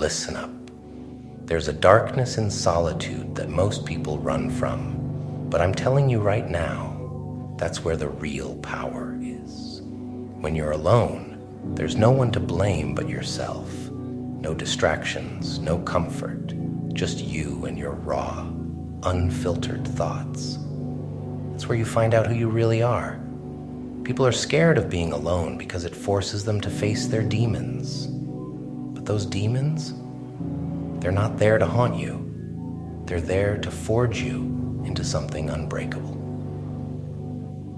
Listen up. There's a darkness in solitude that most people run from, but I'm telling you right now, that's where the real power is. When you're alone, there's no one to blame but yourself. No distractions, no comfort, just you and your raw, unfiltered thoughts. That's where you find out who you really are. People are scared of being alone because it forces them to face their demons. But those demons, they're not there to haunt you. They're there to forge you into something unbreakable.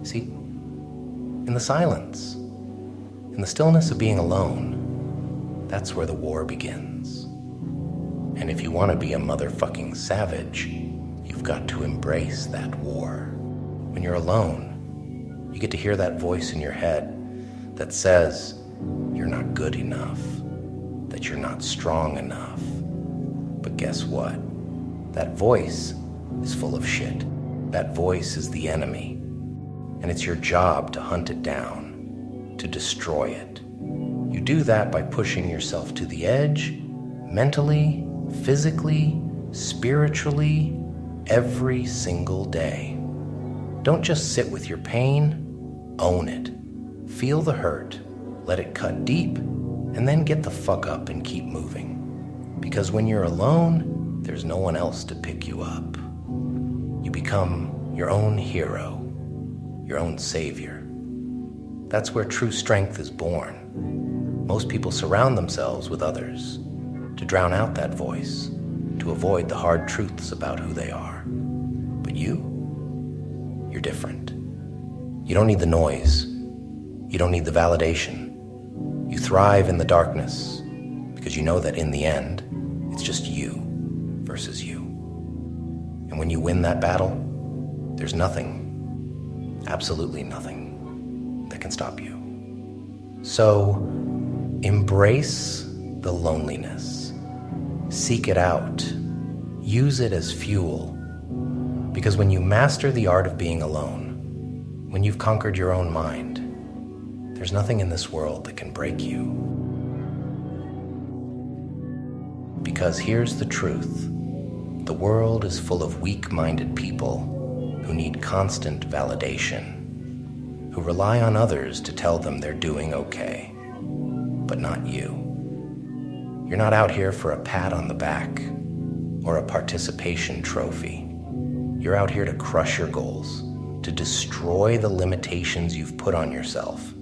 See, in the silence, in the stillness of being alone, that's where the war begins. And if you want to be a motherfucking savage, you've got to embrace that war. When you're alone, you get to hear that voice in your head that says you're not good enough, that you're not strong enough. But guess what? That voice is full of shit. That voice is the enemy. And it's your job to hunt it down, to destroy it. You do that by pushing yourself to the edge, mentally, physically, spiritually, every single day. Don't just sit with your pain, own it. Feel the hurt, let it cut deep, and then get the fuck up and keep moving. Because when you're alone, there's no one else to pick you up. You become your own hero, your own savior. That's where true strength is born. Most people surround themselves with others to drown out that voice, to avoid the hard truths about who they are. But you're different. You don't need the noise. You don't need the validation. You thrive in the darkness because you know that in the end, it's just you versus you. And when you win that battle, there's nothing, absolutely nothing, that can stop you. So embrace the loneliness. Seek it out. Use it as fuel. Because when you master the art of being alone, when you've conquered your own mind, there's nothing in this world that can break you. Because here's the truth. The world is full of weak-minded people who need constant validation, who rely on others to tell them they're doing okay, but not you. You're not out here for a pat on the back or a participation trophy. You're out here to crush your goals, to destroy the limitations you've put on yourself.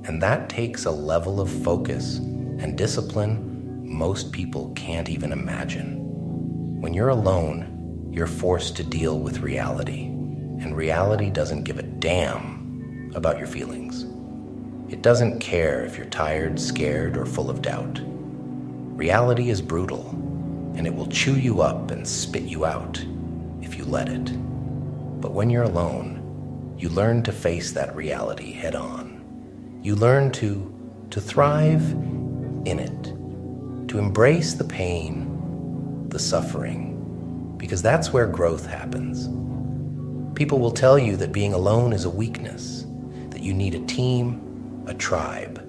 And that takes a level of focus and discipline most people can't even imagine. When you're alone, you're forced to deal with reality, and reality doesn't give a damn about your feelings. It doesn't care if you're tired, scared, or full of doubt. Reality is brutal, and it will chew you up and spit you out if you let it. But when you're alone, you learn to face that reality head on. You learn to thrive in it, to embrace the pain, the suffering, because that's where growth happens. People will tell you that being alone is a weakness, that you need a team, a tribe.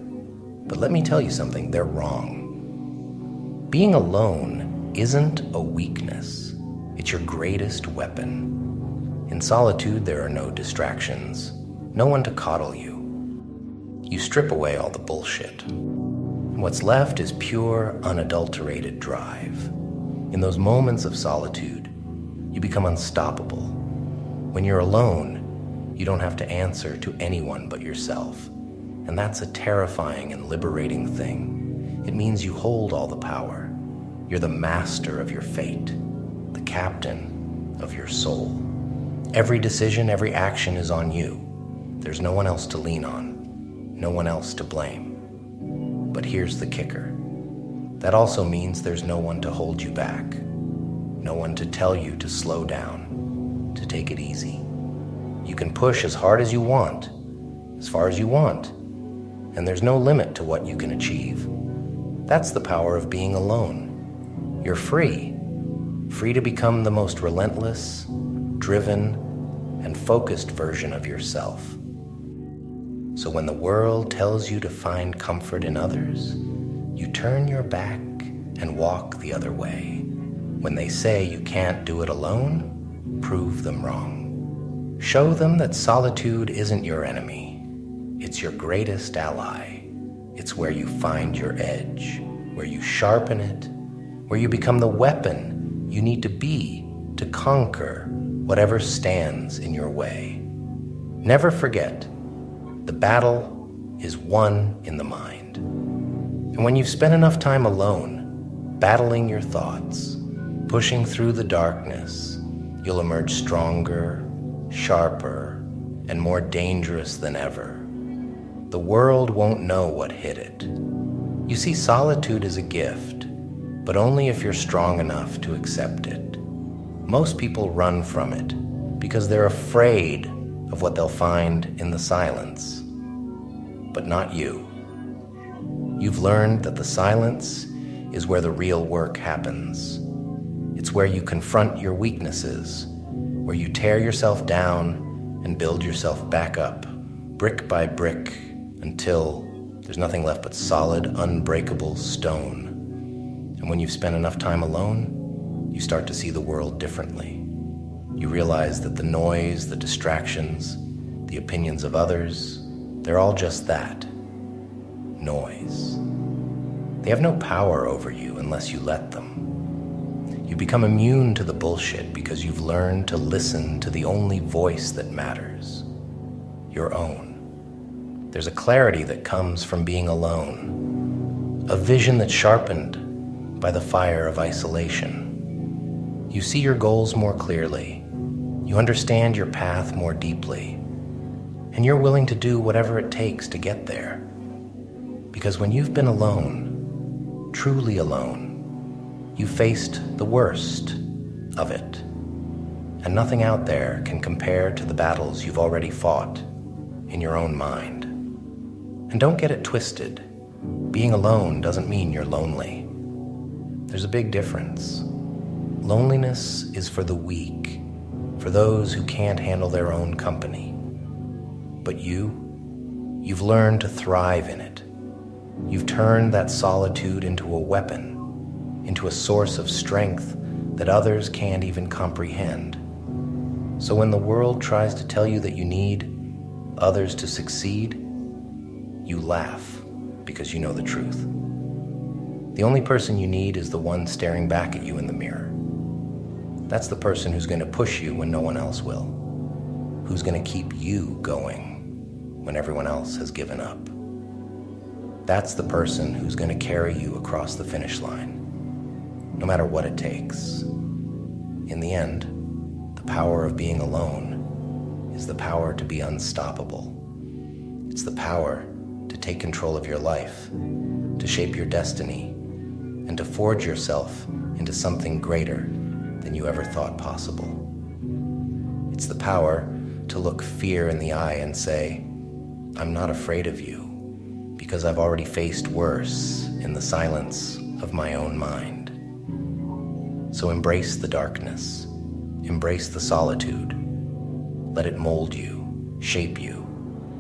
But let me tell you something, they're wrong. Being alone isn't a weakness. It's your greatest weapon. In solitude, there are no distractions, no one to coddle you. You strip away all the bullshit. What's left is pure, unadulterated drive. In those moments of solitude, you become unstoppable. When you're alone, you don't have to answer to anyone but yourself. And that's a terrifying and liberating thing. It means you hold all the power. You're the master of your fate, the captain of your soul. Every decision, every action is on you. There's no one else to lean on. No one else to blame. But here's the kicker. That also means there's no one to hold you back. No one to tell you to slow down, to take it easy. You can push as hard as you want, as far as you want, and there's no limit to what you can achieve. That's the power of being alone. You're free to become the most relentless, driven, and focused version of yourself. So when the world tells you to find comfort in others, you turn your back and walk the other way. When they say you can't do it alone, prove them wrong. Show them that solitude isn't your enemy. It's your greatest ally. It's where you find your edge, where you sharpen it, where you become the weapon you need to be to conquer whatever stands in your way. Never forget, the battle is won in the mind. And when you've spent enough time alone, battling your thoughts, pushing through the darkness, you'll emerge stronger, sharper, and more dangerous than ever. The world won't know what hit it. You see, solitude is a gift, but only if you're strong enough to accept it. Most people run from it because they're afraid of what they'll find in the silence. But not you. You've learned that the silence is where the real work happens. It's where you confront your weaknesses, where you tear yourself down and build yourself back up, brick by brick, until there's nothing left but solid, unbreakable stone. And when you've spent enough time alone, you start to see the world differently. You realize that the noise, the distractions, the opinions of others, they're all just that, noise. They have no power over you unless you let them. You become immune to the bullshit because you've learned to listen to the only voice that matters, your own. There's a clarity that comes from being alone, a vision that's sharpened by the fire of isolation. You see your goals more clearly, you understand your path more deeply, and you're willing to do whatever it takes to get there. Because when you've been alone, truly alone, you faced the worst of it, and nothing out there can compare to the battles you've already fought in your own mind. And don't get it twisted. Being alone doesn't mean you're lonely. There's a big difference. Loneliness is for the weak, for those who can't handle their own company. But you've learned to thrive in it. You've turned that solitude into a weapon, into a source of strength that others can't even comprehend. So when the world tries to tell you that you need others to succeed, you laugh because you know the truth. The only person you need is the one staring back at you in the mirror. That's the person who's going to push you when no one else will, who's going to keep you going when everyone else has given up. That's the person who's going to carry you across the finish line, no matter what it takes. In the end, the power of being alone is the power to be unstoppable. It's the power to take control of your life, to shape your destiny, and to forge yourself into something greater than you ever thought possible. It's the power to look fear in the eye and say, I'm not afraid of you, because I've already faced worse in the silence of my own mind. So embrace the darkness, embrace the solitude, let it mold you, shape you,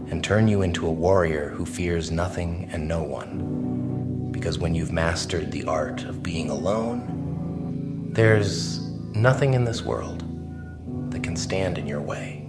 and turn you into a warrior who fears nothing and no one. Because when you've mastered the art of being alone, there's nothing in this world that can stand in your way.